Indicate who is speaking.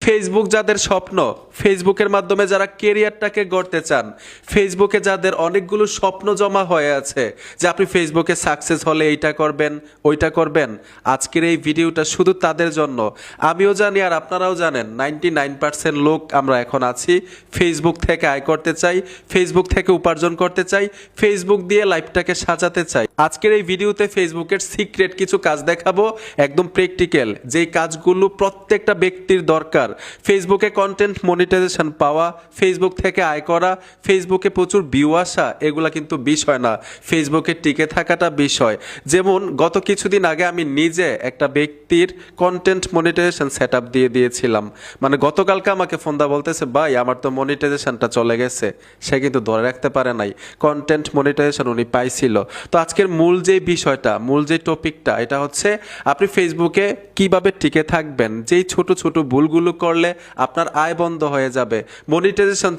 Speaker 1: Facebook যাদের স্বপ্ন, ফেসবুকের মাধ্যমে যারা কেরিয়ারটাকে গড়তে চান, ফেসবুকে যাদের অনেকগুলো স্বপ্ন জমা হয়ে আছে যে আপনি ফেসবুকে সাকসেস হলে এইটা করবেন ওইটা করবেন, আজকের এই ভিডিওটা শুধু তাদের জন্য। আমিও জানি আর আপনারাও জানেন 99% লোক আমরা এখন আছি ফেসবুক থেকে আয় করতে চাই, ফেসবুক থেকে উপার্জন করতে চাই, ফেসবুক দিয়ে লাইফটাকে সাজাতে চাই। আজকের এই ভিডিওতে ফেসবুকের সিক্রেট কিছু কাজ দেখাবো, একদম প্র্যাকটিক্যাল, যেই কাজগুলো প্রত্যেকটা ব্যক্তির দরকার। ফেসবুকে কন্টেন্ট মনিটাইজেশন পাওয়া, ফেসবুক থেকে আয় করা, ফেসবুকে প্রচুর ভিউ আসা, এগুলা কিন্তু বিষয় না, ফেসবুকে টিকে থাকাটা বিষয়। যেমন গত কিছুদিন আগে আমি নিজে একটা ব্যক্তির কন্টেন্ট মনিটাইজেশন সেট আপ দিয়ে দিয়েছিলাম। মানে গতকালকে আমাকে ফোন দা বলতেছে, ভাই আমার তো মনিটাইজেশনটা চলে গেছে। সে কিন্তু ধরে রাখতে পারে নাই, কন্টেন্ট মনিটাইজেশন উনি পাইছিল। তো আজকের মূল যে বিষয়টা, মূল যে টপিকটা, এটা হচ্ছে আপনি ফেসবুকে কিভাবে টিকে থাকবেন, যেই ছোট ছোট ভুলগুলো করলে আপনার আয় বন্ধ হয়ে যাবে, মনিটাইজেশন